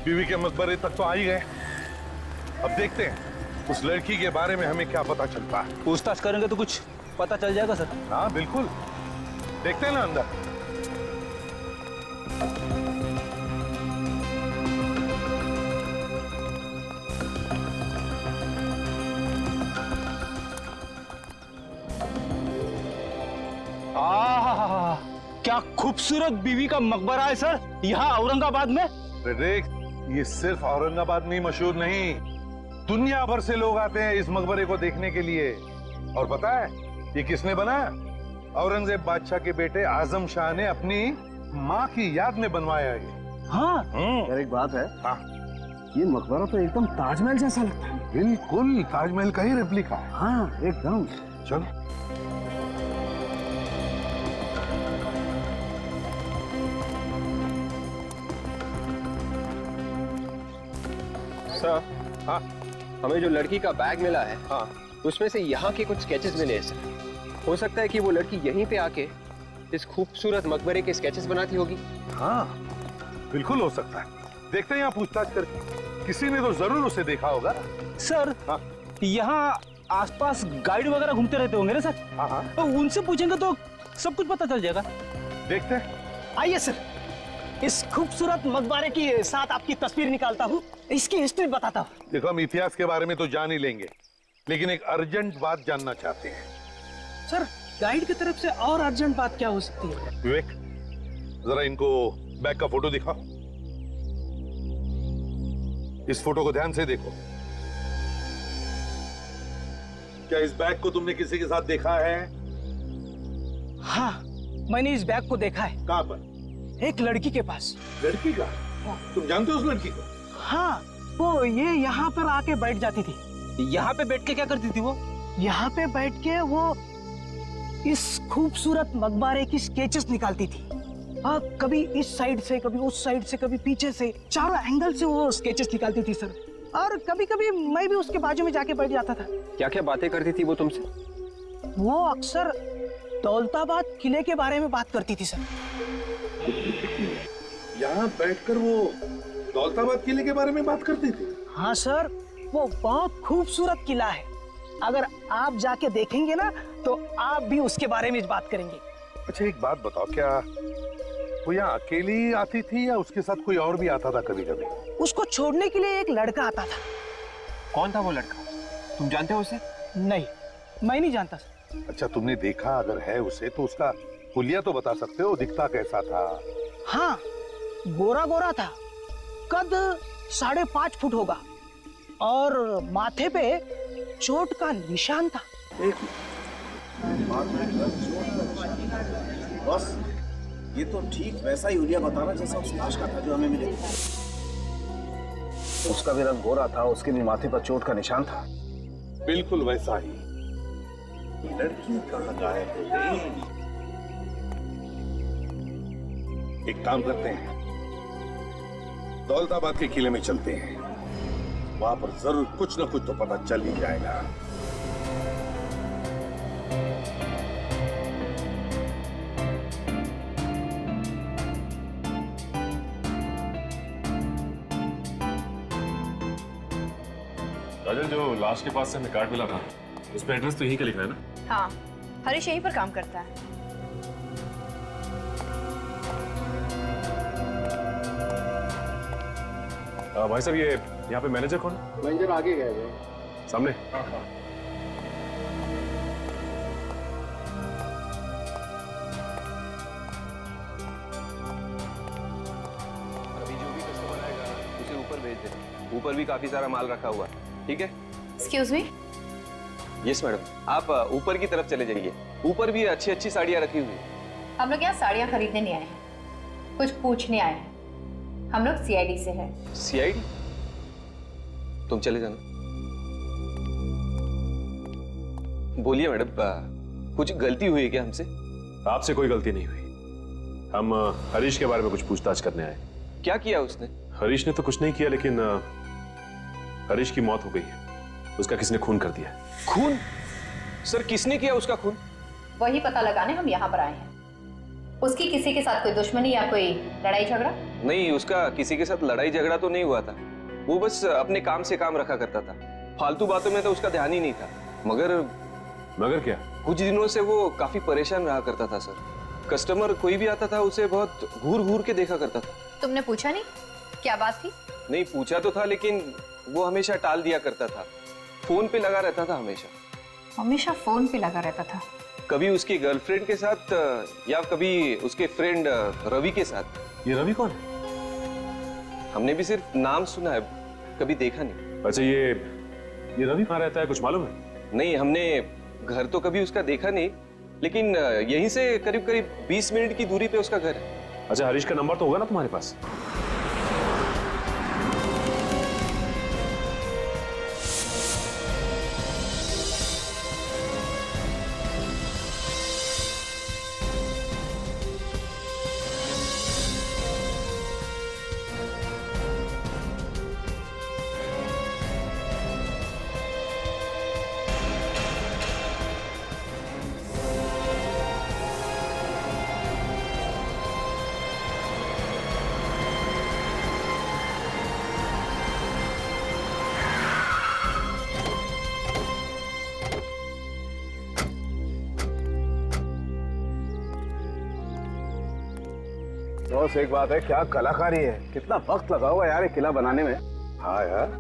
बीवी के मकबरे तक तो आ ही गए। अब देखते हैं उस लड़की के बारे में हमें क्या पता चलता है। पूछताछ करेंगे तो कुछ पता चल जाएगा सर। हाँ बिल्कुल, देखते हैं ना अंदर। क्या खूबसूरत बीवी का मकबरा है सर यहाँ औरंगाबाद में। देख, ये सिर्फ औरंगाबाद में ही मशहूर नहीं, दुनिया भर से लोग आते हैं इस मकबरे को देखने के लिए। और पता है ये किसने बनाया? औरंगजेब बादशाह के बेटे आजम शाह ने अपनी माँ की याद में बनवाया ये। हाँ यार एक बात है, हाँ ये मकबरा तो एकदम ताजमहल जैसा लगता है। बिल्कुल ताजमहल का ही रेप्लिका है। हाँ एकदम। चलो। सर, हाँ हमें जो लड़की का बैग मिला है, हाँ उसमें से यहाँ के कुछ स्केचेस मिले हैं सर। हो सकता है कि वो लड़की यहीं पे आके इस खूबसूरत मकबरे के स्केचेस बनाती होगी। हाँ बिल्कुल हो सकता है, देखते हैं यहाँ पूछताछ करके। किसी ने तो जरूर उसे देखा होगा। सर, हाँ यहाँ आसपास गाइड वगैरह घूमते रहते होंगे ना सर। हाँ हाँ तो उनसे पूछेंगे तो सब कुछ पता चल जाएगा। देखते हैं। आइए सर, इस खूबसूरत मकबरे के साथ आपकी तस्वीर निकालता हूँ, इसकी हिस्ट्री बताता हूँ। देखो, हम इतिहास के बारे में तो जान ही लेंगे, लेकिन एक अर्जेंट बात जानना चाहते हैं। सर, गाइड की तरफ से और अर्जेंट बात क्या हो सकती है? विवेक, जरा इनको बैग का फोटो दिखाओ। इस फोटो को ध्यान से देखो। क्या इस बैग को तुमने किसी के साथ देखा है? हाँ, मैंने इस बैग को देखा है। कहाँ पर? एक लड़की के पास। लड़की का? तुम जानते हो उस लड़की को? हाँ, वो ये यहाँ पर आके बैठ जाती थी। यहाँ पे बैठ के क्या करती थी वो? यहाँ पे बैठ के वो इस खूबसूरत मकबरे की स्केचेस निकालती थी। हाँ, कभी इस साइड से, कभी उस साइड से, कभी पीछे से, चारों एंगल से वो स्केचेस निकालती थी सर। और कभी कभी मैं भी उसके बाजू में जाके बैठ जाता था। क्या क्या बातें करती थी वो तुमसे? वो अक्सर दौलताबाद किले के बारे में बात करती थी सर। यहाँ बैठकर वो दौलताबाद किले के बारे में बात करती थी? हाँ सर, वो बहुत खूबसूरत किला है। अगर आप जाके देखेंगे ना तो आप भी उसके बारे में बात करेंगे। अच्छा एक बात बताओ, क्या वो यहाँ अकेली आती थी या उसके साथ कोई और भी आता था कभी कभी? उसको छोड़ने के लिए एक लड़का आता था। कौन था वो लड़का? तुम जानते हो उसे? नहीं, मैं नहीं जानता सर। अच्छा, तुमने देखा अगर है उसे तो उसका हुलिया तो बता सकते हो, दिखता कैसा था? हाँ, गोरा गोरा था, कद 5.5 फुट होगा और माथे पे चोट का निशान था। बस ये तो ठीक वैसा ही हुलिया बताना जैसा उस लाश का था जो हमें मिले। उसका भी रंग गोरा था, उसके भी माथे पर चोट का निशान था। बिल्कुल वैसा ही। लड़की कहाँ गायब हो गई? एक काम करते हैं, दौलताबाद के किले में चलते हैं, वहां पर जरूर कुछ न कुछ तो पता चल ही जाएगा। राजन, जो लाश के पास से हमें कार्ड मिला था उस पर एड्रेस तो यहीं का लिखा है ना? हाँ, हरीश यहीं पर काम करता है। भाई साहब, ये यहाँ पे मैनेजर कौन है? मैनेजर आगे गए सामने। अभी जो भी कस्टमर आएगा उसे ऊपर भेज दे। ऊपर भी काफी सारा माल रखा हुआ है, ठीक है? Excuse me. यस मैडम, आप ऊपर की तरफ चले जाइए। ऊपर भी अच्छी अच्छी साड़ियाँ रखी हुई है। हम लोग यहाँ साड़ियाँ खरीदने नहीं आए हैं, कुछ पूछने आए हैं। हम लोग सीआईडी से हैं। सीआईडी? तुम चले जाना। बोलिए मैडम, कुछ गलती हुई है क्या हमसे? आपसे कोई गलती नहीं हुई। हम हरीश के बारे में कुछ पूछताछ करने आए। क्या किया उसने? हरीश ने तो कुछ नहीं किया, लेकिन हरीश की मौत हो गई है। उसका किसी ने खून कर दिया। खून? सर, किसने किया उसका खून? वही पता लगाने हम यहाँ पर आए हैं। उसकी किसी के साथ कोई दुश्मनी या कोई लड़ाई झगड़ा? नहीं, उसका किसी के साथ लड़ाई झगड़ा तो नहीं हुआ था। वो बस अपने काम से काम रखा करता था, फालतू बातों में तो उसका ध्यान ही नहीं था। मगर क्या? कुछ दिनों से वो काफी परेशान रहा करता था सर। कस्टमर कोई भी आता था उसे बहुत घूर घूर के देखा करता था। तुमने पूछा नहीं क्या बात थी? नहीं, पूछा तो था लेकिन वो हमेशा टाल दिया करता था। फोन पे लगा रहता था हमेशा। हमेशा फोन पे लगा रहता था? कभी उसकी गर्लफ्रेंड के साथ या कभी उसके फ्रेंड रवि के साथ। ये रवि कौन है? हमने भी सिर्फ नाम सुना है, कभी देखा नहीं। अच्छा, ये रवि कहाँ रहता है, कुछ मालूम है? नहीं, हमने घर तो कभी उसका देखा नहीं, लेकिन यहीं से करीब करीब 20 मिनट की दूरी पे उसका घर है। अच्छा, हरीश का नंबर तो होगा ना तुम्हारे पास? बस एक बात है, क्या कलाकारी है, कितना वक्त लगा होगा यार ये किला बनाने में। हाँ यार,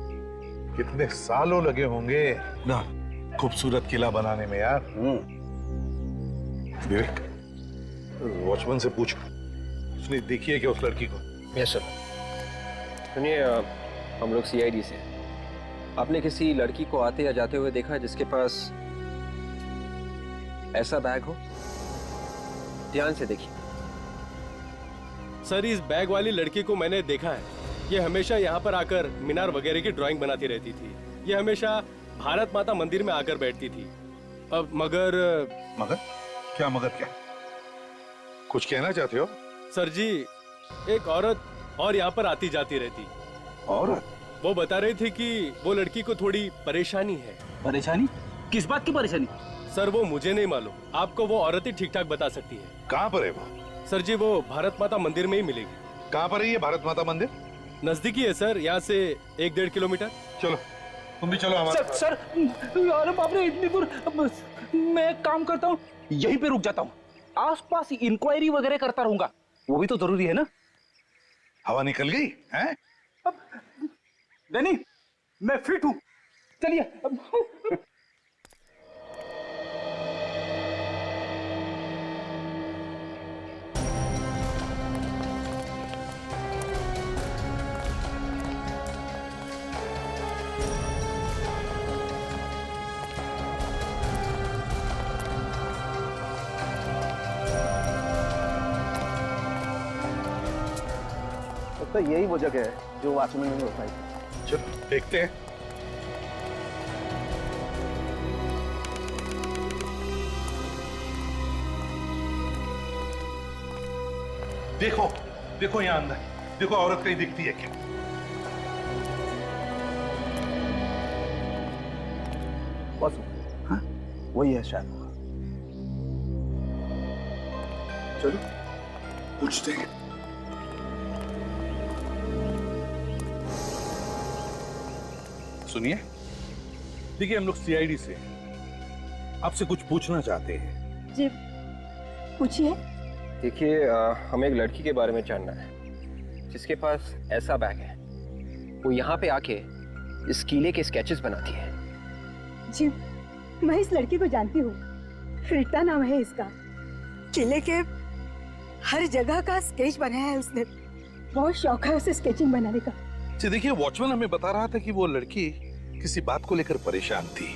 कितने सालों लगे होंगे ना खूबसूरत किला बनाने में यार। विवेक, वॉचमैन से पूछो, उसने देखी है क्या उस लड़की को? Yes sir. सुनिए, हम लोग सीआईडी से। आपने किसी लड़की को आते या जाते हुए देखा जिसके पास ऐसा बैग हो? ध्यान से देखिए। सर, इस बैग वाली लड़की को मैंने देखा है। ये हमेशा यहाँ पर आकर मीनार वगैरह की ड्राइंग बनाती रहती थी। ये हमेशा भारत माता मंदिर में आकर बैठती थी। अब मगर क्या कुछ कहना चाहते हो? सर जी, एक औरत और यहाँ पर आती जाती रहती। औरत? वो बता रही थी कि वो लड़की को थोड़ी परेशानी है। परेशानी? किस बात की परेशानी? सर, वो मुझे नहीं मालूम, आपको वो औरत ही ठीक ठाक बता सकती है। कहाँ पर है वो? सर जी, वो भारत माता मंदिर में ही मिलेगी। कहाँ पर है ये भारत माता मंदिर? नजदीकी है सर, यहाँ से 1-1.5 किलोमीटर। चलो, तुम भी चलो हमारे साथ। सर, अरे बाप रे, इतनी दूर। मैं एक काम करता हूँ, यहीं पे रुक जाता हूँ, आसपास इंक्वायरी वगैरह करता रहूंगा, वो भी तो जरूरी है ना। हवा निकल गई हैं? नहीं, मैं फिट हूँ, चलिए। तो यही वो जगह है जो वॉचमैन ने बताई। चलो देखते हैं। देखो देखो यहाँ अंदर, देखो औरत कहीं दिखती है क्या? बस हाँ, वही है शायद। चलो पूछते हैं। सुनिए, देखिए हम लोग सीआईडी से आपसे कुछ पूछना चाहते हैं। जी पूछिए। देखिए, हमें एक लड़की के बारे में जानना है जिसके पास ऐसा बैग है। वो यहाँ पे आके इस किले के स्केचेस बनाती है। जी मैं इस लड़की को जानती हूँ, रीता नाम है इसका। किले के हर जगह का स्केच बनाया है उसने, बहुत शौक है उसे स्केचिंग बनाने का। जी देखिए, वॉचमैन हमें बता रहा था कि वो लड़की किसी बात को लेकर परेशान थी,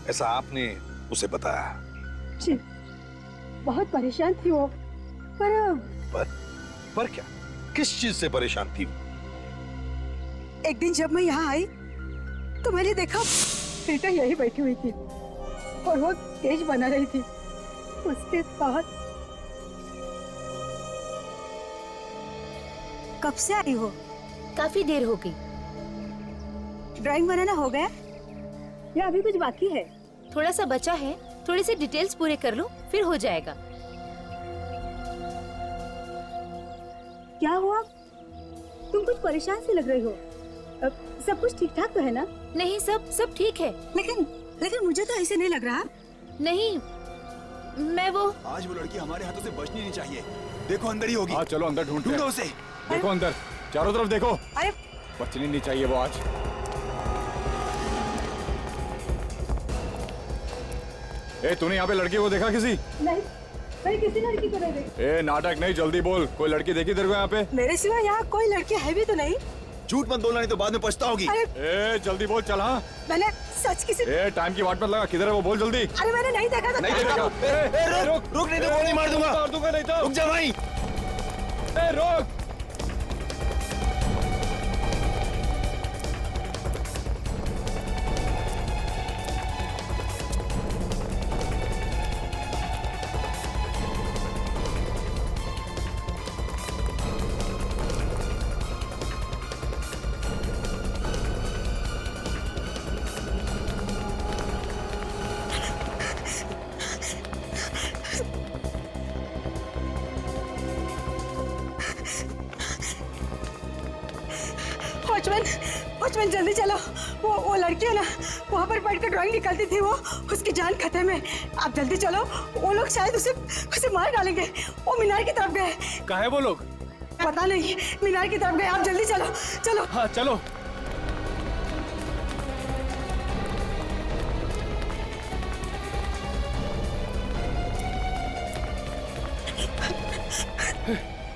ऐसा आपने उसे बताया। जी बहुत परेशान थी वो, पर क्या, किस चीज से परेशान थी? एक दिन जब मैं यहाँ आई तो मैंने देखा रीता यही बैठी हुई थी और वो स्केच बना रही थी। उसके बाद कब से आई हो? काफी देर हो गई। ड्राइंग बनाना हो गया या अभी कुछ बाकी है? थोड़ा सा बचा है, थोड़ी सी डिटेल्स पूरे कर लो फिर हो जाएगा। क्या हुआ? तुम कुछ परेशान से लग रही हो। सब कुछ ठीक ठाक तो है ना? नहीं, सब ठीक है। लेकिन मुझे तो ऐसे नहीं लग रहा। नहीं, मैं वो आज वो लड़की हमारे हाथों से बचनी नहीं चाहिए। देखो अंदर ही होगी। हाँ चलो अंदर ढूंढते हैं। ढूंढो उसे। देखो अंदर, चारों तरफ देखो। अरे बचनी नहीं चाहिए वो आज। ए तूने यहाँ पे लड़की को देखा किसी? नहीं, मैं किसी लड़की को नहीं देखी। ए नाटक नहीं, जल्दी बोल। कोई लड़की देखी तेरे को यहाँ पे? मेरे सिवा यहाँ कोई लड़की है भी तो नहीं। झूठ मत बोलना नहीं तो बाद में पछताओगी। ए जल्दी बोल, चल। हाँ मैंने सच किसी ए टाइम की वाट मत लगा, किधर है वो, बोल जल्दी। अरे मैंने नहीं देखा था। नहीं देखा। रुक नहीं तो गोली मार दूंगा। मार दूंगा नहीं तो। रुक जा भाई। ए रोक। वॉचमैन जल्दी चलो। वो लड़की है ना, वहाँ पर बैठ कर ड्राइंग निकालती थी, वो उसकी जान खतरे में। आप जल्दी चलो, वो लोग शायद उसे मार डालेंगे। वो मीनार की तरफ गए। कहाँ है वो लोग? पता नहीं, मीनार की तरफ गए। आप जल्दी चलो चलो। हाँ चलो।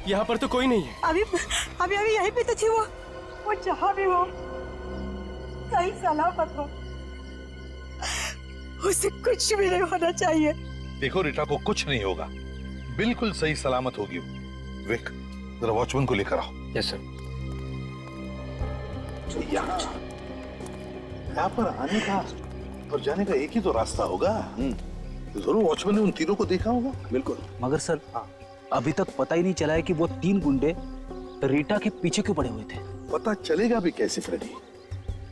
यहाँ पर तो कोई नहीं है। अभी यहीं पे तो थी वो जहाँ भी हो सही सलामत हो। उसे कुछ भी नहीं होना चाहिए। देखो रीटा को कुछ नहीं होगा, बिल्कुल सही सलामत होगी वो। विक, जरा वॉचमैन को लेकर आओ। Yes sir. यहाँ पर आने का और जाने का एक ही तो रास्ता होगा। जरूर वॉचमैन ने उन तीनों को देखा होगा। बिल्कुल। मगर सर अभी तक पता ही नहीं चला है कि वो 3 गुंडे रीटा के पीछे क्यों पड़े हुए थे। पता चलेगा भी कैसे फ्रेडी?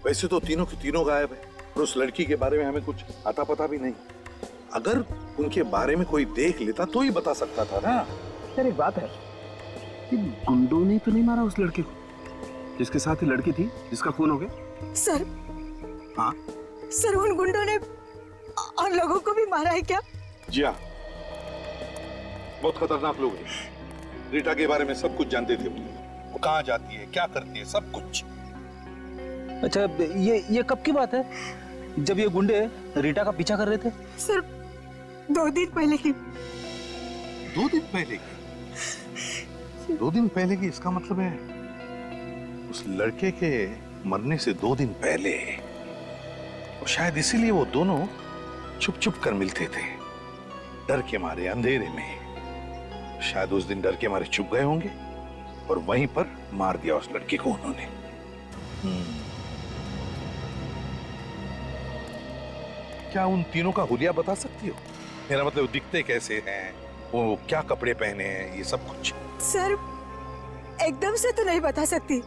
वैसे तो तीनों के तीनों गायब है और उस लड़की के बारे में हमें कुछ आता पता भी नहीं। अगर उनके बारे में कोई देख लेता तो ही बता सकता था ना। यार एक बात है, कि गुंडों ने तो नहीं मारा उस लड़के को जिसके साथ ही लड़की थी जिसका खून हो गया? सर, हाँ सर उन गुंडों ने और लोगों को भी मारा है क्या? जी हाँ, बहुत खतरनाक लोग हैं। रीटा के बारे में सब कुछ जानते थे वो कहाँ जाती है, क्या करती है, सब कुछ। अच्छा ये कब की बात है जब ये गुंडे रीटा का पीछा कर रहे थे? सर 2 दिन पहले की। 2 दिन पहले की? 2 दिन पहले की इसका मतलब है उस लड़के के मरने से 2 दिन पहले। और शायद इसीलिए वो दोनों छुप छुप कर मिलते थे, डर के मारे, अंधेरे में। शायद उस दिन डर के मारे छुप गए होंगे और वहीं पर मार दिया उस लड़के को उन्होंने। क्या उन तीनों का हुलिया बता सकती हो? मेरा मतलब दिखते कैसे हैं, वो क्या कपड़े पहने हैं, ये सब कुछ। सर एकदम से तो नहीं बता सकती,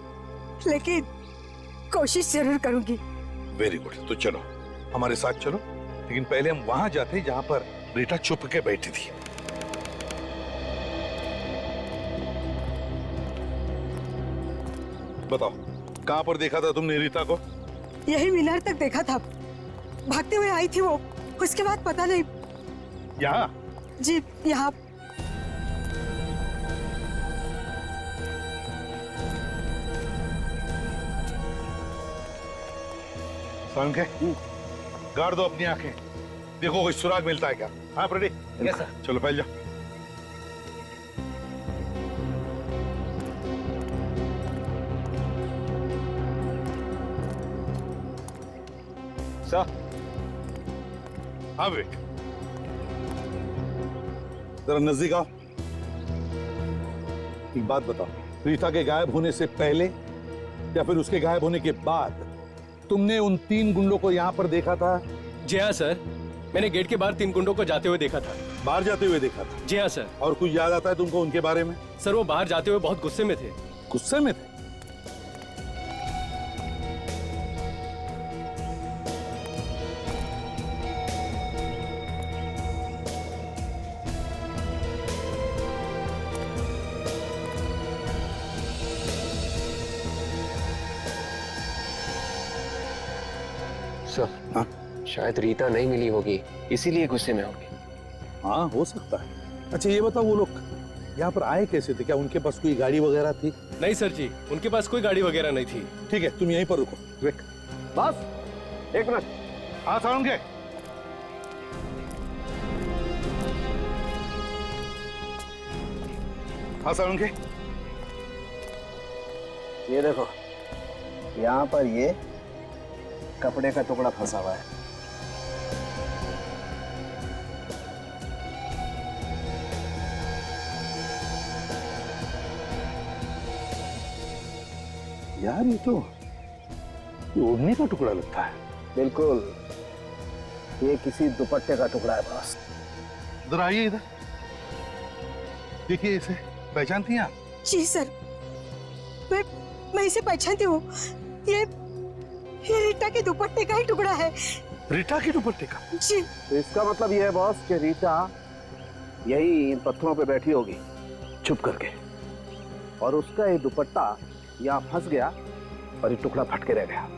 लेकिन कोशिश जरूर करूंगी। वेरी गुड, तो चलो हमारे साथ चलो, लेकिन पहले हम वहां जाते जहां पर रीटा छुप के बैठी थी। बताओ कहां पर देखा था तुमने रीता को? यही मीनार तक देखा था, भागते हुए आई थी वो। उसके बाद पता नहीं। यहाँ? जी यहाँ। के गाड़ दो अपनी आंखें, देखो कोई सुराग मिलता है क्या। हाँ रेडी? Yes sir. चलो पहले जाओ। सर। हाँ विवेक, जरा नजदीक आओ। एक बात बताओ, रीता के गायब होने से पहले या फिर उसके गायब होने के बाद तुमने उन 3 गुंडों को यहाँ पर देखा था? जी हाँ सर, मैंने गेट के बाहर 3 गुंडों को जाते हुए देखा था। बाहर जाते हुए देखा था? जी हाँ सर। और कुछ याद आता है तुमको उनके बारे में? सर वो बाहर जाते हुए बहुत गुस्से में थे। गुस्से में थे? सर, हाँ? शायद रीता नहीं मिली होगी, इसीलिए गुस्से में होगी। हाँ, हो सकता है। अच्छा ये बताओ, वो लोग यहाँ पर आए कैसे थे? क्या उनके पास कोई गाड़ी वगैरह थी? नहीं सर जी, उनके पास कोई गाड़ी वगैरह नहीं थी। ठीक है, तुम यहीं पर रुको। विवेक, बस एक मिनट। हाँ साउंड के। हाँ साउंड के। ये देखो, यहाँ पर ये कपड़े का टुकड़ा फंसा हुआ है। यार ये तो ओढ़ने का टुकड़ा लगता है। बिल्कुल, ये किसी दुपट्टे का टुकड़ा है बॉस। इधर आइए, इधर देखिए, इसे पहचानती हैं आप? जी सर, मैं इसे पहचानती हूँ। ये रीटा के दुपट्टे का ही टुकड़ा है। रीटा के दुपट्टे का? जी। तो इसका मतलब ये है बॉस कि रीटा यही इन पत्थरों पे बैठी होगी छुप करके, और उसका ये दुपट्टा यहाँ फंस गया और ये टुकड़ा फट के रह गया।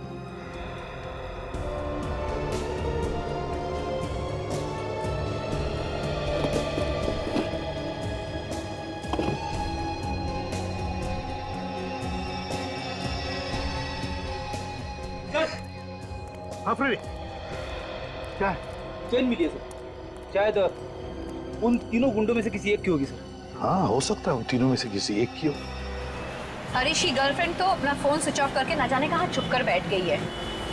हाँ फ्रेडी, क्या है? चेन मिली है सर, शायद उन तीनों गुंडों में से किसी एक की होगी सर। हाँ हो सकता है उन तीनों में से किसी एक की हो। हरीश की गर्लफ्रेंड तो अपना फोन स्विच ऑफ करके न जाने कहाँ छुप कर बैठ गई है।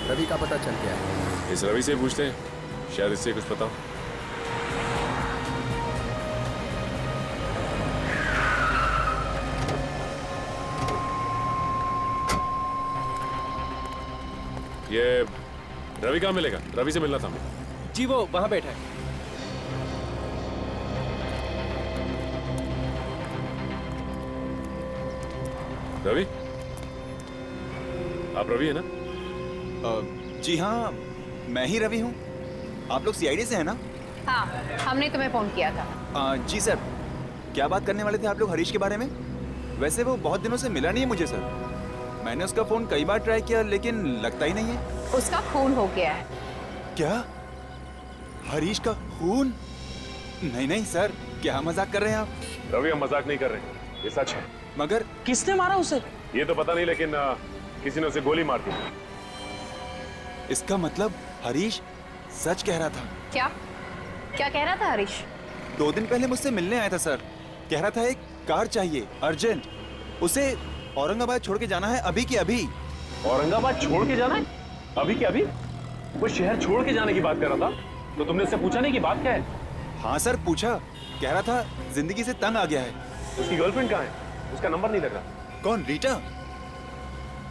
रवि का पता चल गया है। इस रवि से पूछते हैं, शायद इससे कुछ पता हो। ये रवि कहाँ मिलेगा? रवि से मिलना था हमें। जी वो वहां बैठा है। रवि, आप रवि है ना? जी हाँ, मैं ही रवि हूँ। आप लोग सीआईडी से हैं ना? हाँ, हमने तुम्हें फोन किया था। जी सर, क्या बात करने वाले थे आप लोग हरीश के बारे में? वैसे वो बहुत दिनों से मिला नहीं है मुझे सर। मैंने उसका फोन कई बार ट्राई किया लेकिन लगता ही नहीं है। उसका खून हो गया है। क्या? हरीश का खून? नहीं नहीं सर, क्या मजाक कर रहे हैं आप? रवि, हम मजाक नहीं कर रहे, ये सच है। मगर किसने मारा उसे? ये तो पता नहीं, लेकिन किसी ने उसे गोली मार दी। इसका मतलब हरीश सच कह रहा था। क्या क्या कह रहा था हरीश? 2 दिन पहले मुझसे मिलने आया था सर। कह रहा था एक कार चाहिए अर्जेंट, उसे औरंगाबाद छोड़ के जाना है अभी के अभी। औरंगाबाद छोड़ के जाना है? अभी के अभी? वो शहर छोड़ के जाने की बात कर रहा था, तो तुमने उससे पूछा नहीं कि बात क्या है? हाँ सर पूछा, कह रहा था जिंदगी से तंग आ गया है। उसकी गर्लफ्रेंड कहाँ है? उसका नंबर नहीं लगा। कौन, रीटा?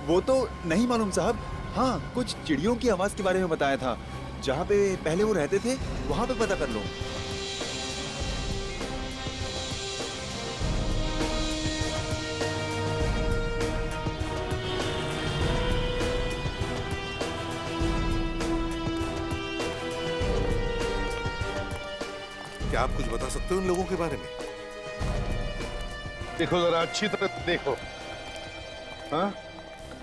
वो तो नहीं मालूम साहब। हाँ, कुछ चिड़ियों की आवाज के बारे में बताया था। जहाँ पे पहले वो रहते थे वहां पे पता कर लो। क्या आप कुछ बता सकते हो इन लोगों के बारे में? देखो जरा अच्छी तरह देखो। हाँ,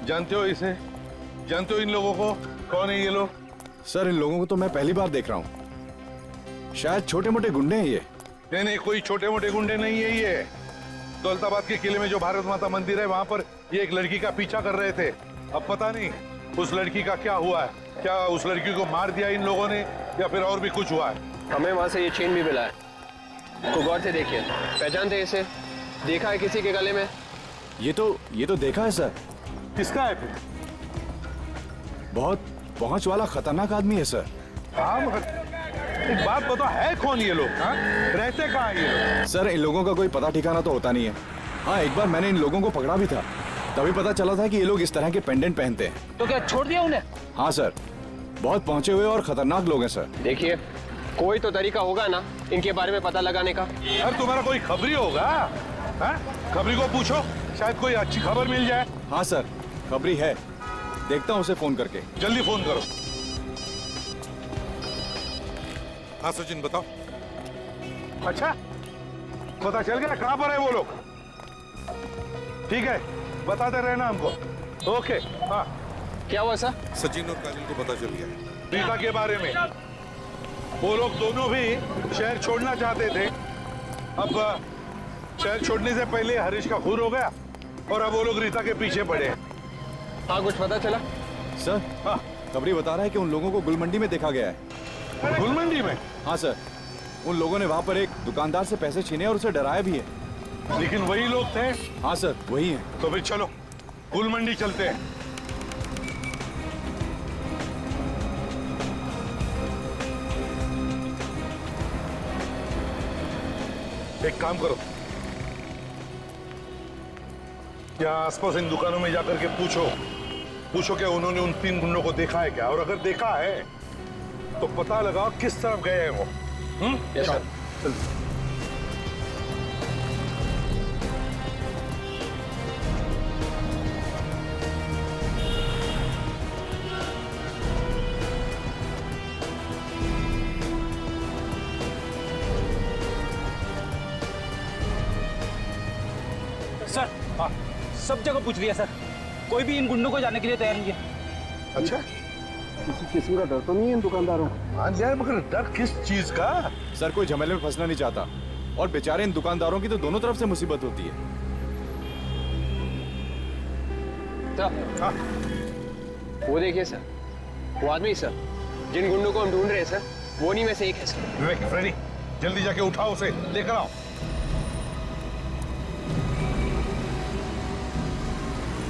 जानते हो इसे? जानते हो इन लोगों को? कौन है ये लोग? सर इन लोगों को तो मैं पहली बार देख रहा हूँ। शायद छोटे मोटे गुंडे हैं ये। नहीं नहीं, कोई छोटे मोटे गुंडे नहीं है ये। दौलताबाद के किले में जो भारत माता मंदिर है वहां पर ये एक लड़की का पीछा कर रहे थे। अब पता नहीं उस लड़की का क्या हुआ है। क्या उस लड़की को मार दिया इन लोगों ने या फिर और भी कुछ हुआ है? हमें वहां से ये चेन भी मिला है। को गौर से देखिए, पहचानते हैं इसे? देखा है किसी के गले में? ये तो देखा है सर। किसका है फिर? बहुत पहुंच वाला खतरनाक आदमी है सर। हाँ, मगर एक बात बताओ, है कौन ये लोग? हाँ, रहते कहाँ हैं ये लोग? सर इन लोगों का कोई पता ठिकाना तो होता नहीं है। हाँ, एक बार मैंने इन लोगों को पकड़ा भी था, तभी पता चला था कि ये लोग इस तरह के पेंडेंट पहनते हैं। तो क्या छोड़ दिया उन्हें? हाँ सर, बहुत पहुंचे हुए और खतरनाक लोग हैं सर। देखिए, कोई तो तरीका होगा ना इनके बारे में पता लगाने का। यार तुम्हारा कोई खबरी होगा? हाँ? खबरी को पूछो, शायद कोई अच्छी खबर मिल जाए। हाँ सर, खबरी है, देखता हूँ उसे फोन करके। जल्दी फोन करो। हाँ सचिन बताओ। अच्छा, पता चल गया कहाँ पर है वो लोग? ठीक है, बताते रहना हमको। ओके, हाँ क्या हुआ सर? सचिन और काजल को पता चल गया। रीता के बारे में। वो लोग दोनों भी शहर छोड़ना चाहते थे। अब शहर छोड़ने से पहले हरीश का खून हो गया और अब वो लोग रीता के पीछे पड़े हैं। हाँ, कुछ पता चला? सर, हाँ। खबरी बता रहा है कि उन लोगों को गुलमंडी में देखा गया है। गुलमंडी में? हाँ सर, उन लोगों ने वहाँ पर एक दुकानदार से पैसे छीने और उसे डराया भी है। लेकिन वही लोग थे? हाँ सर, वही है। तो फिर चलो गुलमंडी चलते हैं। एक काम करो, क्या आसपास इन दुकानों में जाकर के पूछो क्या उन्होंने उन 3 गुंडों को देखा है क्या, और अगर देखा है तो पता लगाओ किस तरफ गए हैं वो। Yes sir. सर, हाँ, सब जगह पूछ लिया सर, कोई भी इन गुंडों को जाने के लिए तैयार नहीं है। अच्छा, किसी किस्म का डर तो नहीं है इन दुकानदारों? हाँ यार, मगर डर किस चीज का? सर, कोई झमेले में फंसना नहीं चाहता, और बेचारे इन दुकानदारों की तो दोनों तरफ से मुसीबत होती है। सर, वो देखिए सर, वो आदमी सर, जिन गुंडों को हम ढूंढ रहे हैं सर, वो उन्हीं में से एक है सर। विवेक, फ्रेडी, जल्दी जाके उठाओ उसे, लेकर आओ।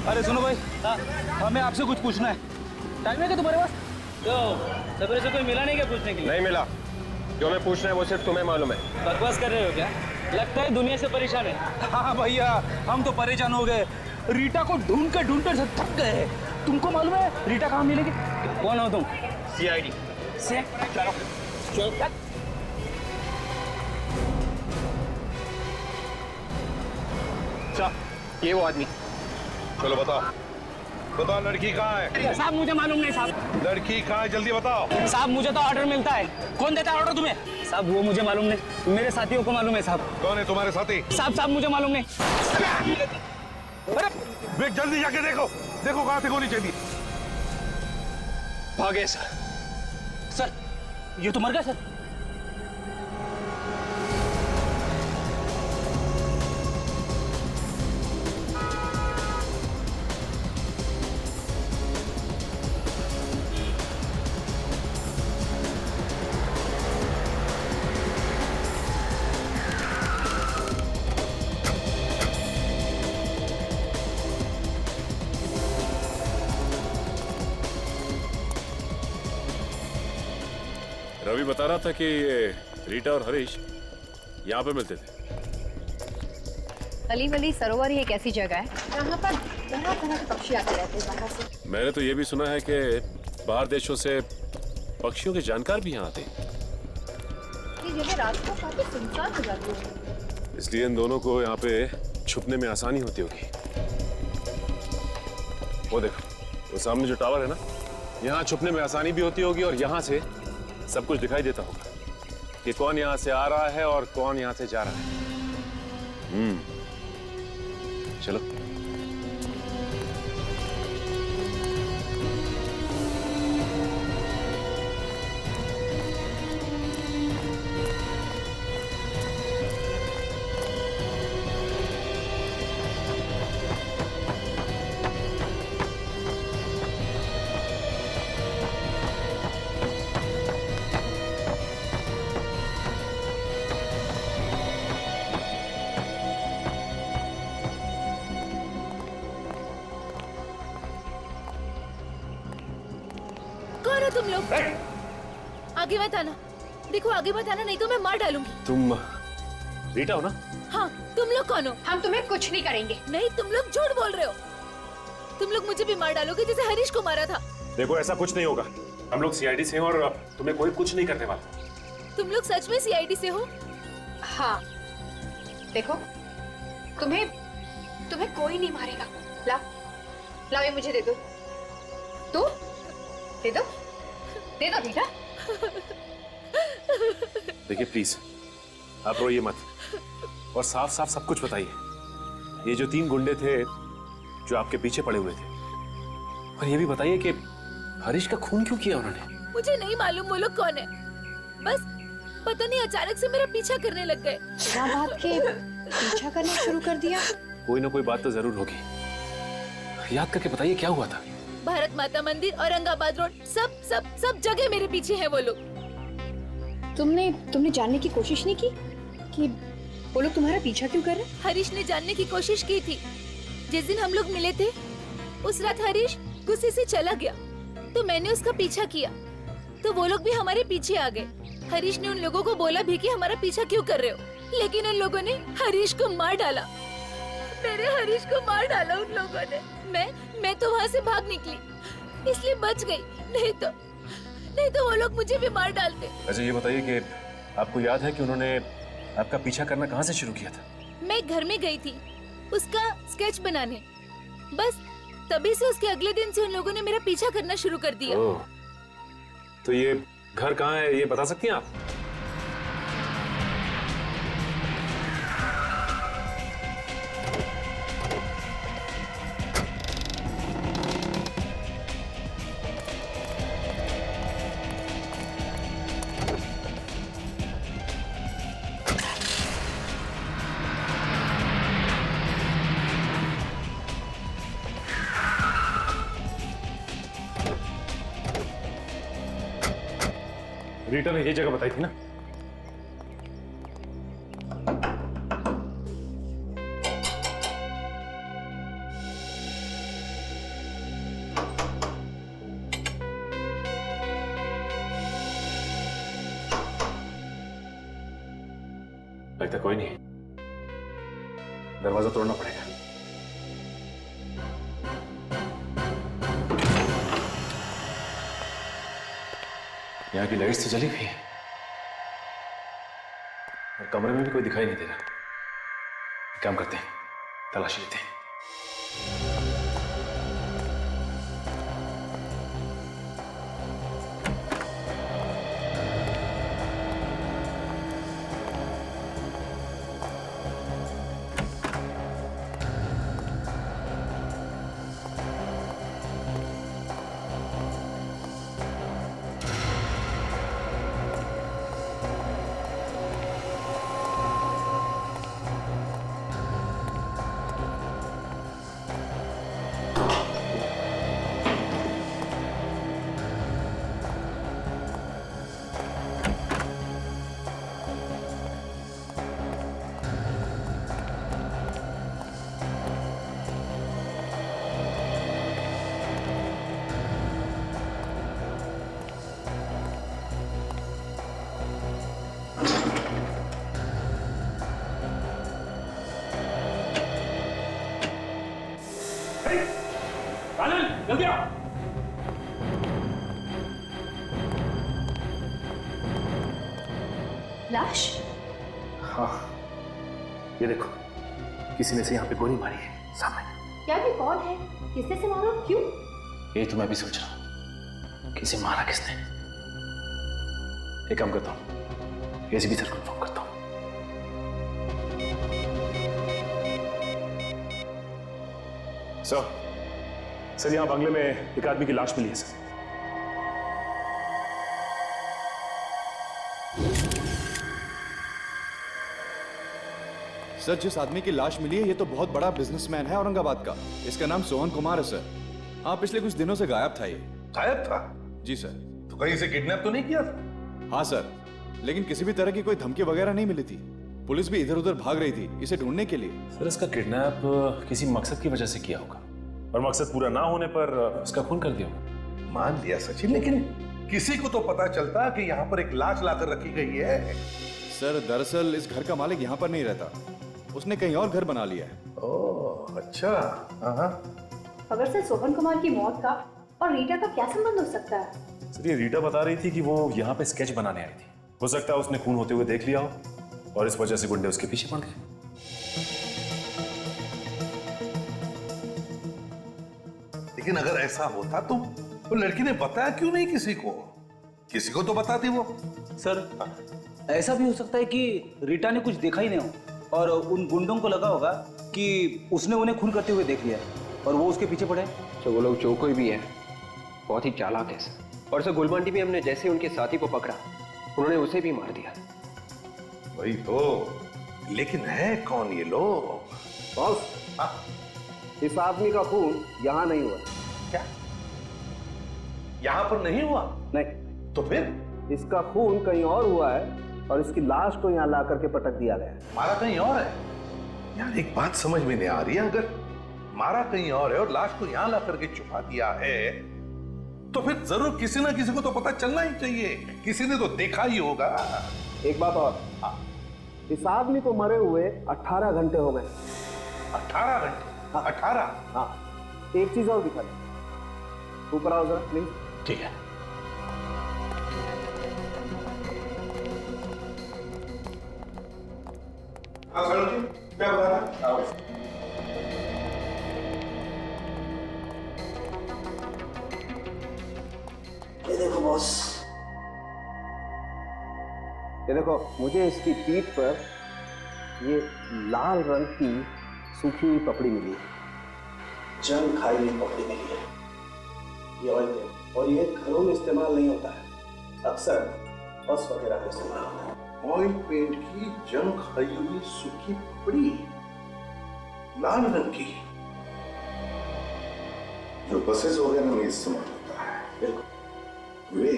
अरे सुनो भाई, हमें आपसे कुछ पूछना है। टाइम है क्या तुम्हारे पास? तो सवेरे से कोई मिला नहीं क्या पूछने के लिए? नहीं मिला। जो हमें पूछना है वो सिर्फ तुम्हें मालूम है। बकवास कर रहे हो क्या? लगता है दुनिया से परेशान है। हाँ भैया, हम तो परेशान हो गए। रीटा को ढूंढकर सब थक गए। तुमको मालूम है रीटा कहाँ मिलेगी? कौन हो तुम? CID। चलो ये वो आदमी। चलो बताओ, बताओ लड़की कहाँ है? साहब मुझे मालूम नहीं साहब। लड़की कहाँ है, जल्दी बताओ। साहब मुझे तो ऑर्डर मिलता है। कौन देता है ऑर्डर तुम्हें? साहब वो मुझे मालूम नहीं, मेरे साथियों को मालूम है साहब। कौन है तुम्हारे साथी? साहब मुझे मालूम नहीं। अरे विवेक, जल्दी जाके देखो कहाँ से गोली चली। भागे सर। सर, ये तो मर गया सर। रवि बता रहा था कि ये रीटा और हरीश यहाँ पे मिलते थे। अली वली सरोवर ही एक ऐसी जगह है जहाँ पर तरह तरह के पक्षी आते रहते हैं बाहर से। मैंने तो ये भी सुना है कि बाहर देशों से पक्षियों के जानकार भी यहाँ आते हैं। ये जगह रात को काफी सुनसान हो जाती है, इसलिए इन दोनों को यहाँ पे छुपने में आसानी होती होगी। वो देखो, वो सामने जो टावर है ना, यहाँ छुपने में आसानी भी होती होगी और यहाँ से सब कुछ दिखाई देता होगा कि कौन यहाँ से आ रहा है और कौन यहाँ से जा रहा है। चलो। कौन हो तुम लोग? आगे मत आना, देखो आगे मत आना, नहीं तो मैं मार डालूंगी। तुम रीटा हो ना? हाँ, तुम लोग कौन हो? हम तुम्हें कुछ नहीं करेंगे। नहीं, तुम लोग झूठ बोल रहे हो। तुम लोग मुझे भी मार डालोगे जैसे हरीश को मारा था। देखो, ऐसा कुछ नहीं होगा। हम लोग CID से हैं और तुम्हें कोई कुछ नहीं करने वाला। तुम लोग सच में CID से हो? हाँ, देखो तुम्हें कोई नहीं मारेगा। लाओ ये मुझे दे दो। तू दे दो बेटा। देखिए प्लीज, आप रोइए मत और साफ साफ सब कुछ बताइए। ये जो 3 गुंडे थे जो आपके पीछे पड़े हुए थे, और ये भी बताइए कि हरीश का खून क्यों किया उन्होंने? मुझे नहीं मालूम वो लोग कौन है, बस पता नहीं अचानक से मेरा पीछा करने लग गए। क्या बात के पीछा करना शुरू कर दिया? कोई ना कोई बात तो जरूर होगी। याद करके बताइए क्या हुआ था? भारत माता मंदिर, औरंगाबाद रोड, सब जगह मेरे पीछे हैं वो लोग। तुमने जानने की कोशिश नहीं की कि वो लोग तुम्हारा पीछा क्यों कर रहे? हरीश ने जानने की कोशिश की थी। जिस दिन हम लोग मिले थे उस रात हरीश गुस्से से चला गया, तो मैंने उसका पीछा किया, तो वो लोग भी हमारे पीछे आ गए। हरीश ने उन लोगों को बोला भी कि हमारा पीछा क्यों कर रहे हो, लेकिन उन लोगों ने हरीश को मार डाला। मेरे हरीश को मार डाला उन लोगों ने। मैं तो वहाँ से भाग निकली, इसलिए बच गई, नहीं तो वो लोग मुझे भी मार डालते। अच्छा ये बताइए कि आपको याद है कि उन्होंने आपका पीछा करना कहाँ से शुरू किया था? मैं घर में गई थी उसका स्केच बनाने, बस तभी से उसके अगले दिन से उन लोगों ने मेरा पीछा करना शुरू कर दिया। तो ये घर कहाँ है ये बता सकती हैं आप? रीटा ने ये जगह बताई थी ना? लगता कोई नहीं, दरवाजा तोड़ना पड़ेगा। यहाँ की लाइट्स तो जली हुई है और कमरे में भी कोई दिखाई नहीं दे रहा। काम करते हैं, तलाशी लेते हैं। जल्दी आओ। लाश? हाँ, ये देखो, किसी ने से यहाँ पे गोली मारी है सामने। क्या ये कौन है? किसने से मारा? क्यों? यही तो मैं भी सोच रहा हूँ, किसे मारा किसने। एक काम करता हूँ, एसीपी सर को इन्फॉर्म करता हूँ। सर यहाँ बंगले में एक आदमी की लाश मिली है सर। सर जिस आदमी की लाश मिली है ये तो बहुत बड़ा बिजनेसमैन है औरंगाबाद का। इसका नाम सोहन कुमार है सर। हाँ, पिछले कुछ दिनों से गायब था ये। गायब था? जी सर। तो कहीं से किडनैप तो नहीं किया था? हाँ सर, लेकिन किसी भी तरह की कोई धमकी वगैरह नहीं मिली थी। पुलिस भी इधर उधर भाग रही थी इसे ढूंढने के लिए। सर इसका किडनैप किसी मकसद की वजह से किया होगा और मकसद पूरा ना होने पर उसका खून कर दिया होगा। मान लिया सचिन, लेकिन किसी को तो पता चलता कि यहाँ पर एक लाश लाकर रखी गई है। सर दरअसल इस घर का मालिक यहाँ पर नहीं रहता, उसने कहीं और घर बना लिया है। ओह अच्छा। हाँ। खबर से सोहन कुमार की मौत का और रीटा का क्या संबंध हो सकता है? सर ये रीटा बता रही थी कि वो यहाँ पे स्केच बनाने आई थी। हो सकता है उसने खून होते हुए देख लिया हो और इस वजह से गुंडे उसके पीछे पड़ गए। लेकिन अगर ऐसा होता तो वो लड़की ने बताया क्यों नहीं किसी को? किसी को तो बताती वो। सर ऐसा भी हो सकता है कि रीटा ने कुछ देखा ही नहीं हो और उन गुंडों को लगा होगा कि उसने उन्हें खून करते हुए देख लिया। और वो उसके पीछे पड़े। तो वो लोग जो कोई भी है बहुत ही चालाक है सर। और सर गुलमांडी में हमने जैसे उनके साथी को पकड़ा उन्होंने उसे भी मार दिया। वही तो, लेकिन है कौन ये लोग? बॉस, इस आदमी का खून यहाँ नहीं हुआ। क्या यहाँ पर नहीं हुआ? नहीं। तो फिर इसका खून कहीं और हुआ है और इसकी लाश को यहाँ ला करके पटक दिया गया है। मारा कहीं और है? यार एक बात समझ में नहीं आ रही है, अगर मारा कहीं और है और लाश को यहाँ ला करके छुपा दिया है तो फिर जरूर किसी ना किसी को तो पता चलना ही चाहिए, किसी ने तो देखा ही होगा। एक बात और, इस आदमी को मरे हुए 18 घंटे हो गए। 18 घंटे? हाँ। 18? हाँ। एक चीज और दिखा दे, ऊपर आओ जरा प्लीज। ठीक है। क्या बता रहा? ये देखो बॉस, ये देखो, मुझे इसकी पीठ पर ये लाल रंग की सूखी हुई पपड़ी मिली है, जंग खाई हुई पपड़ी मिली है। ये ऑयल पेंट, और ये घरों में इस्तेमाल नहीं होता है, अक्सर बस वगैरह में इस्तेमाल होता है। ऑयल पेंट की जंग खाई हुई सूखी पपड़ी, लाल रंग की, जो बसेस वगैरह में इस्तेमाल होता है। बिल्कुल। वे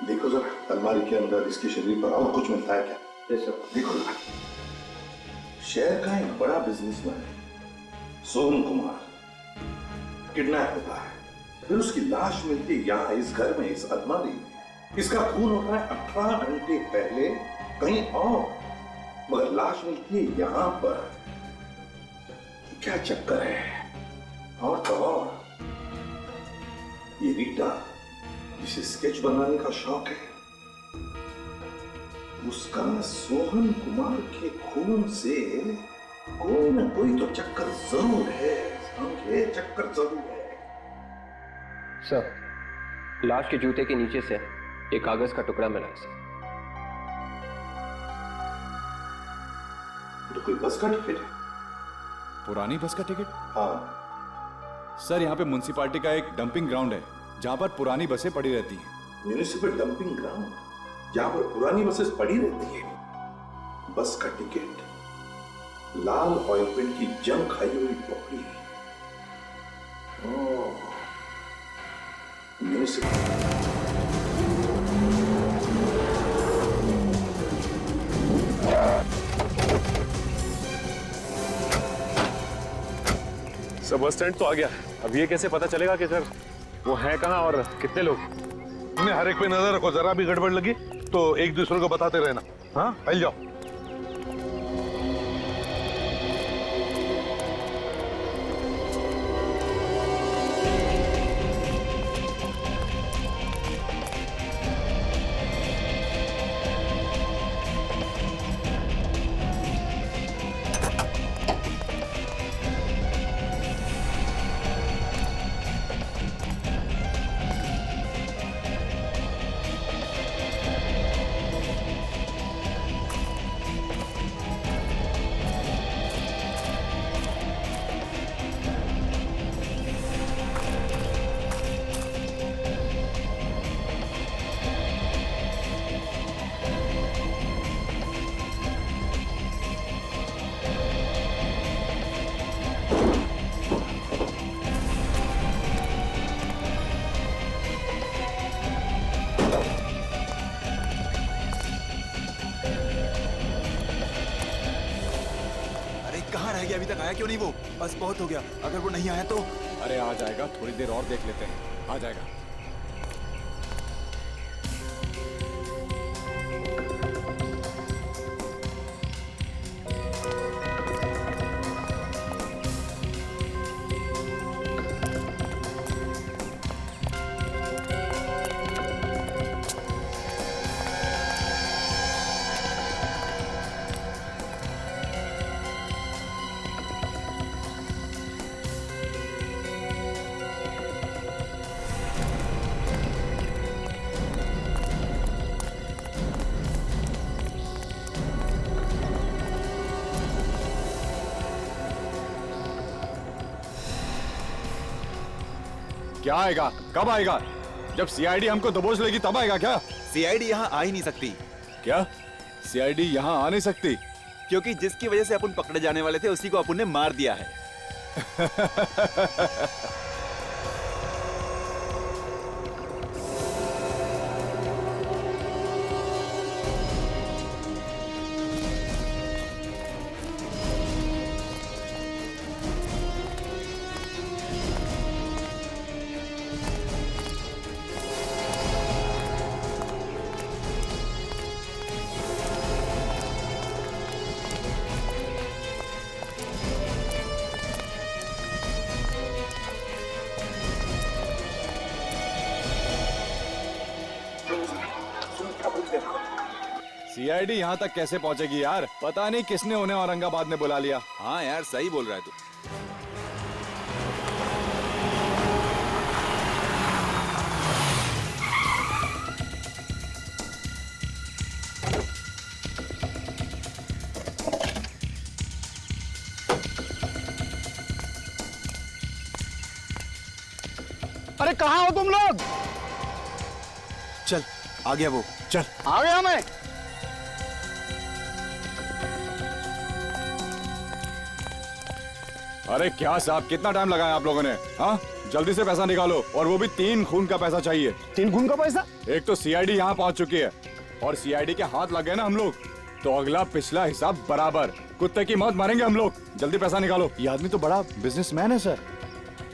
देखो जरा अलमारी के अंदर इसके शरीर पर और कुछ मिलता है क्या? देखो जरा। शहर का एक बड़ा बिजनेसमैन सोहन कुमार किडनैप होता है, फिर उसकी लाश मिलती है यहाँ इस घर में, इस अलमारी में। इसका खून होता है 18 घंटे पहले कहीं और, मगर लाश मिलती है यहाँ पर। क्या चक्कर है? और तो और ये रीटा जिसे स्केच बनाने का शौक है, उसका सोहन कुमार के खून से कोई ना कोई तो चक्कर जरूर है, समझे? चक्कर जरूर है। सर, लाश के जूते के नीचे से एक कागज का टुकड़ा मिला है सर। तो कोई बस का टिकट है? पुरानी बस का टिकट? हाँ सर, यहाँ पे म्युनिसिपालिटी का एक डंपिंग ग्राउंड है जहाँ पर पुरानी बसें पड़ी रहती हैं। म्यूनिसिपल डंपिंग ग्राउंड जहाँ पर पुरानी बसेस पड़ी रहती है। बस का टिकट, लाल ऑयल पेंट की जंग खाई हुई पपड़ी। ओह, म्यूनिसिपल। सर बस स्टैंड तो आ गया, अब ये कैसे पता चलेगा कि सर वो है कहाँ और कितने लोग? इन्हें हर एक पे नजर रखो, जरा भी गड़बड़ लगी तो एक दूसरे को बताते रहना। हाँ, फैल जाओ। कहाँ रह गया? अभी तक आया क्यों नहीं वो? बस बहुत हो गया, अगर वो नहीं आया तो। अरे आ जाएगा, थोड़ी देर और देख लेते हैं, आ जाएगा। क्या आएगा? कब आएगा? जब सीआईडी हमको दबोच लेगी तब आएगा क्या? सीआईडी यहाँ आ ही नहीं सकती। क्या? सीआईडी यहाँ आ नहीं सकती? क्योंकि जिसकी वजह से अपन पकड़े जाने वाले थे उसी को अपन ने मार दिया है। सीआईडी यहाँ तक कैसे पहुँचेगी यार? पता नहीं किसने उन्हें औरंगाबाद में बुला लिया। हाँ यार सही बोल रहा है तू। अरे कहाँ हो तुम लोग? चल आ गया वो, चल आ गया मैं। अरे क्या साहब, कितना टाइम लगाया आप लोगों ने? हाँ जल्दी से पैसा निकालो, और वो भी 3 खून का पैसा चाहिए। 3 खून का पैसा? एक तो सीआईडी यहाँ पहुँच चुकी है, और सीआईडी के हाथ लग गए ना हम लोग, तो अगला पिछला हिसाब बराबर। कुत्ते की मौत मारेंगे हम लोग। जल्दी पैसा निकालो। ये आदमी तो बड़ा बिजनेसमैन है सर।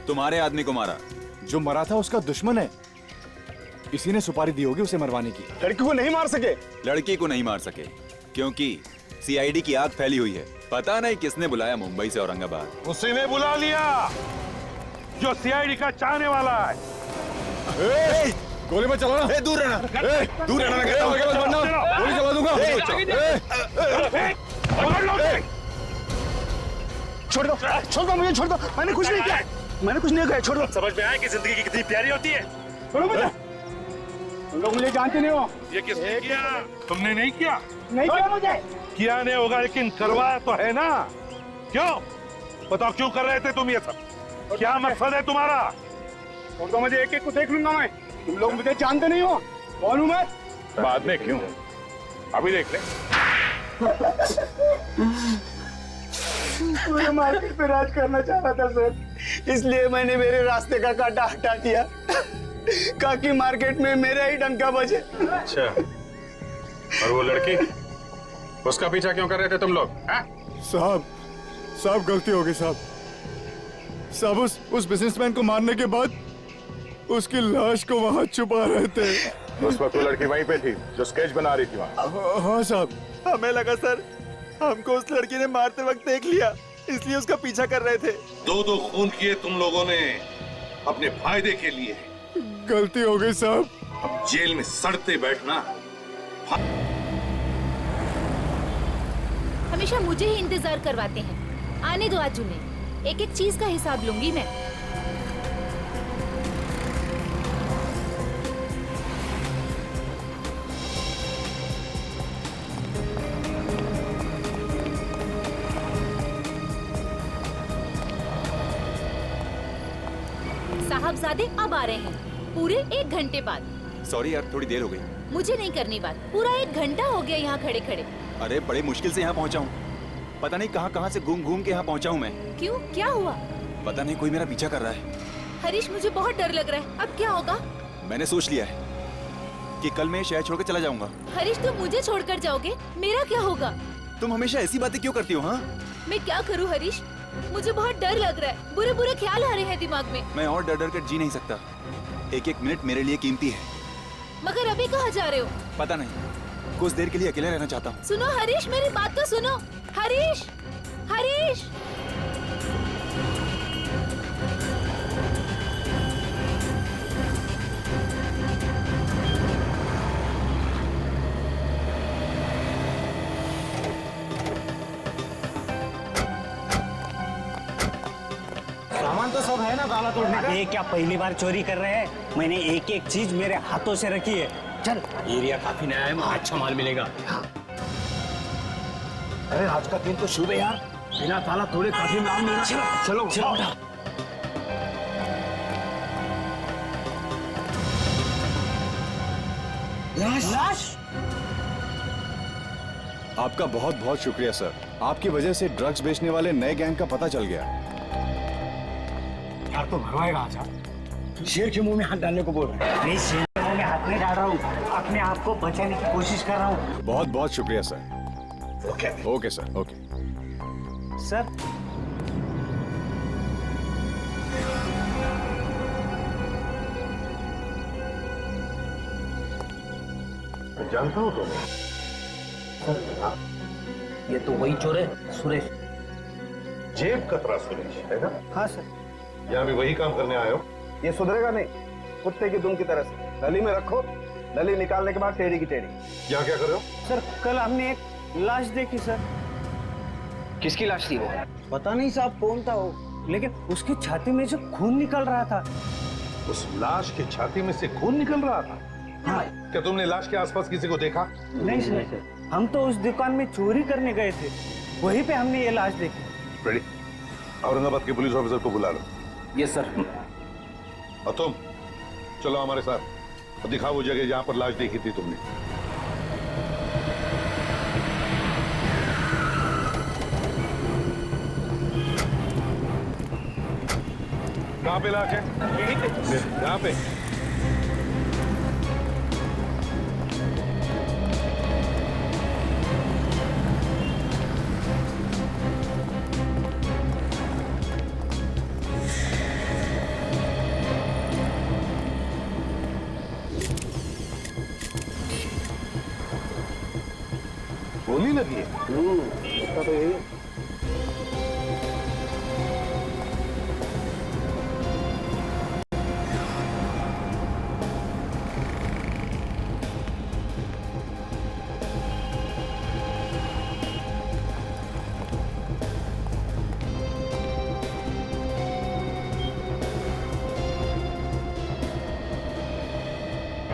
तुम्हारे आदमी को मारा? जो मरा था उसका दुश्मन है, इसी ने सुपारी दी होगी उसे मरवाने की। लड़की को नहीं मार सके? लड़की को नहीं मार सके क्योंकि सीआईडी की आग फैली हुई है। पता नहीं किसने बुलाया मुंबई से औरंगाबाद। उसी ने बुला लिया जो सीआईडी का चाहने वाला है। गोली मत चलाना। दूर रहना, दूर रहना, गोली चला दूंगा। छोड़ दो, छोड़ दो मुझे, छोड़ दो। मैंने कुछ नहीं किया, मैंने कुछ नहीं किया। छोड़ दो। समझ में आया कि जिंदगी कितनी प्यारी होती है? छोड़ो मुझे, तुम लोग मुझे जानते नहीं हो। ये किसने किया? तुमने नहीं किया? नहीं किया मुझे। किया नहीं होगा, लेकिन करवाया तो है ना। क्यों बताओ, क्यों कर रहे थे तुम ये सब? क्या मकसद है तुम्हारा? छोड़ दो मुझे, एक-एक को देख लूंगा मैं। तुम लोग मुझे जानते नहीं हो। कौन हूं मैं? बाद में क्यों, अभी देख ले। मुझे मार्केट पे राज करना चाह रहा था सर, इसलिए मैंने मेरे रास्ते का कांटा हटा दिया ताकि मार्केट में मेरा ही डंका बजे। अच्छा, और वो लड़की, उसका पीछा क्यों कर रहे थे तुम लोग? साहब गलती हो गई साहब। उस बिजनेसमैन को मारने के बाद उसकी लाश को वहाँ छुपा रहे थे। उस वक्त वो लड़की वहीं पे थी जो स्केच बना रही थी वहाँ। हाँ साहब। हमें लगा सर हमको उस लड़की ने मारते वक्त देख लिया, इसलिए उसका पीछा कर रहे थे। 2-2 खून किए तुम लोगों ने अपने फायदे के लिए। गलती हो गई साहब। अब जेल में सड़ते बैठना। हमेशा मुझे ही इंतजार करवाते हैं। आने दो आज उन्हें, एक एक चीज का हिसाब लूंगी मैं। साहबजादे अब आ रहे हैं, पूरे 1 घंटे बाद। सॉरी यार, थोड़ी देर हो गई। मुझे नहीं करनी बात, पूरा 1 घंटा हो गया यहाँ खड़े खड़े। अरे बड़े मुश्किल से यहाँ पहुँचा हूँ, पता नहीं कहाँ से घूम के यहाँ पहुँचा हूँ मैं। क्यों, क्या हुआ? पता नहीं, कोई मेरा पीछा कर रहा है। हरीश, मुझे बहुत डर लग रहा है, अब क्या होगा? मैंने सोच लिया है कि कल मैं शहर छोड़ के चला जाऊंगा। हरीश, तुम मुझे छोड़कर जाओगे, मेरा क्या होगा? तुम हमेशा ऐसी बातें क्यों करती हो? हाँ, मैं क्या करूँ हरीश, मुझे बहुत डर लग रहा है, बुरे बुरे ख्याल आ रहे हैं दिमाग में। मैं और डर कर जी नहीं सकता। एक मिनट मेरे लिए कीमती है। मगर अभी कहाँ जा रहे हो? पता नहीं, कुछ देर के लिए अकेले रहना चाहता हूँ। सुनो हरीश, मेरी बात तो सुनो। हरीश, हरीश। सामान तो सब है ना ताला तोड़ने का? ये क्या पहली बार चोरी कर रहे हैं? मैंने एक एक चीज मेरे हाथों से रखी है। चल, एरिया काफी नया है, अच्छा माल मिलेगा। अरे आज का दिन तो शुभ है यार, बिना ताला तोड़े काफी माल मिलेगा। चलो चलो चलो। लाश? आपका बहुत बहुत शुक्रिया सर। आपकी वजह से ड्रग्स बेचने वाले नए गैंग का पता चल गया। यार तो भरवाएगा आजा। शेर के मुंह में हाथ डालने को बोल रहा है। नहीं, शेर के मुंह में हाथ नहीं डाल रहा हूँ, अपने आप को बचाने की कोशिश कर रहा हूँ। बहुत बहुत शुक्रिया sir. Okay sir, okay sir. जानता हूँ तुम्हें। ये तो वही चोर है, सुरेश। जेब कतरा सुरेश, है ना? हाँ सर। यहाँ भी वही काम करने आए हो? ये सुधरेगा नहीं, कुत्ते की दुम की तरह से। नली में रखो, नली निकालने के बाद टेढ़ी की टेढ़ी। यहाँ क्या कर रहे हो? सर कल हमने एक लाश देखी सर। किसकी लाश थी वो? पता नहीं साहब कौन था वो, लेकिन उसकी छाती में से खून निकल रहा था। उस लाश की छाती में से खून निकल रहा था? हाँ। क्या तुमने लाश के आसपास किसी को देखा? नहीं सर, हम तो उस दुकान में चोरी करने गए थे, वहीं पे हमने ये लाश देखी। रेडी, औरंगाबाद के पुलिस ऑफिसर को बुला लो। Yes sir. और तुम चलो हमारे साथ और दिखाओ वो जगह जहां पर लाश देखी थी तुमने। कहां पे लाश है? यहाँ पे। गोली लगी है? उसका तो यही है।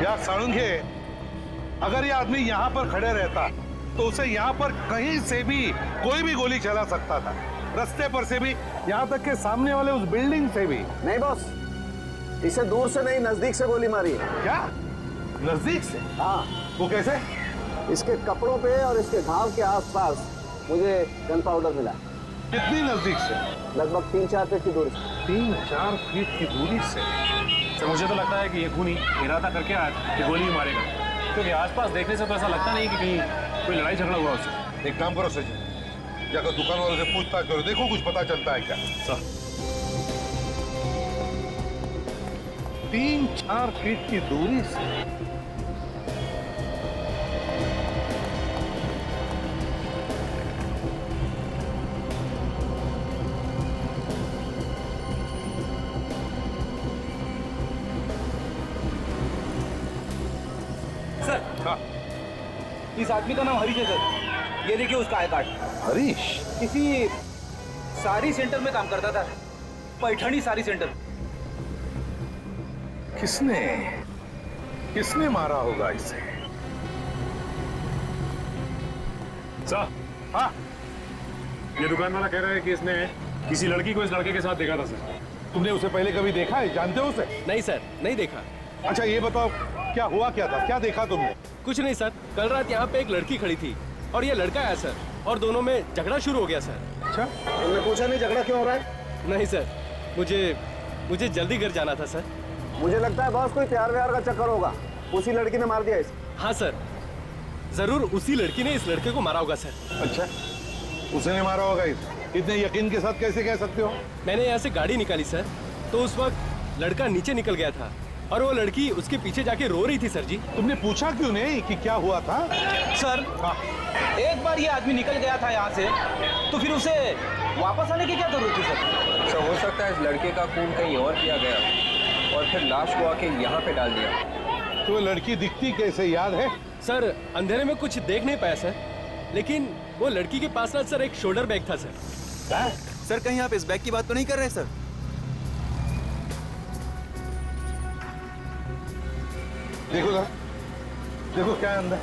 यार साळुंखे, अगर ये आदमी यहाँ पर खड़े रहता तो उसे यहाँ पर कहीं से भी कोई भी गोली चला सकता था, रास्ते पर से भी, यहाँ तक के सामने वाले उस बिल्डिंग से भी। नहीं बॉस, इसे दूर से नहीं नजदीक से गोली मारी है। क्या? नजदीक से? हाँ। वो कैसे? इसके कपड़ों पे और इसके घाव के आसपास मुझे गन पाउडर मिला। कितनी नजदीक से? लगभग 3-4 फीट की दूरी से। 3-4 फीट की दूरी से? सर मुझे तो लगता है कि ये खूनी इरादा करके आया कि गोली मारेगा, क्योंकि आसपास देखने से तो ऐसा लगता नहीं कि कहीं कोई लड़ाई झगड़ा हुआ उससे। एक काम करो सचिन, जाकर दुकान वालों से पूछताछ करो, देखो कुछ पता चलता है क्या। सर 3-4 फीट की दूरी से? सर हाँ। इस आदमी का नाम हरीश है सर। ये देखिए उसका आई कार्ड। हरीश? किसी साड़ी सेंटर में काम करता था, पैठणी साड़ी सेंटर। किसने मारा होगा इसे? सर हाँ, ये दुकान वाला कह रहा है कि इसने किसी लड़की को इस लड़के के साथ देखा था सर। तुमने उसे पहले कभी देखा है? जानते हो उसे? नहीं सर, नहीं देखा। अच्छा ये बताओ, क्या हुआ क्या था, क्या देखा तुमने? कुछ नहीं सर, कल रात यहाँ पे एक लड़की खड़ी थी और ये लड़का आया सर, और दोनों में झगड़ा शुरू हो गया सर। अच्छा, तुमने पूछा नहीं झगड़ा क्यों हो रहा है? नहीं सर, मुझे जल्दी घर जाना था सर। मुझे लगता है बॉस कोई प्यार व्यार का चक्कर होगा, उसी लड़की ने मार दिया इसे। हाँ सर, जरूर उसी लड़की ने इस लड़के को मारा होगा सर। अच्छा, उसने मारा होगा इसे? इतने यकीन के साथ कैसे कह सकते हो? मैंने यहाँ से गाड़ी निकाली सर, तो उस वक्त लड़का नीचे निकल गया था और वो लड़की उसके पीछे जाके रो रही थी सर जी। तुमने पूछा क्यों नहीं कि क्या हुआ था? सर एक बार ये आदमी निकल गया था यहाँ से, तो फिर उसे वापस आने की क्या जरूरत थी सर? सर हो सकता है इस लड़के का खून कहीं और किया गया और फिर लाश को आके यहाँ पे डाल दिया। तो लड़की दिखती कैसे, याद है? सर अंधेरे में कुछ देख नहीं पाया सर, लेकिन वो लड़की के पास ना सर एक शोल्डर बैग था सर। सर कहीं आप इस बैग की बात तो नहीं कर रहे सर? देखो ना, देखो क्या अंदर।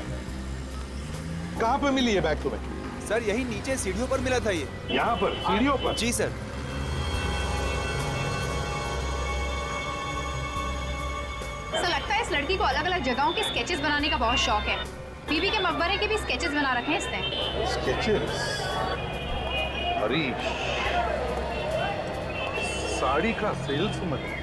कहाँ पे मिली ये बैग तुम्हें? सर यही नीचे सीढ़ियों पर मिला था ये। यहाँ पर सीढ़ियों पर? जी सर। ऐसा लगता है इस लड़की को अलग अलग जगहों के स्केचेस बनाने का बहुत शौक है। बीबी के मकबरे के भी स्केचेस बना रखे हैं इसने। स्केचेस? हरीश साड़ी का सेल्समैन?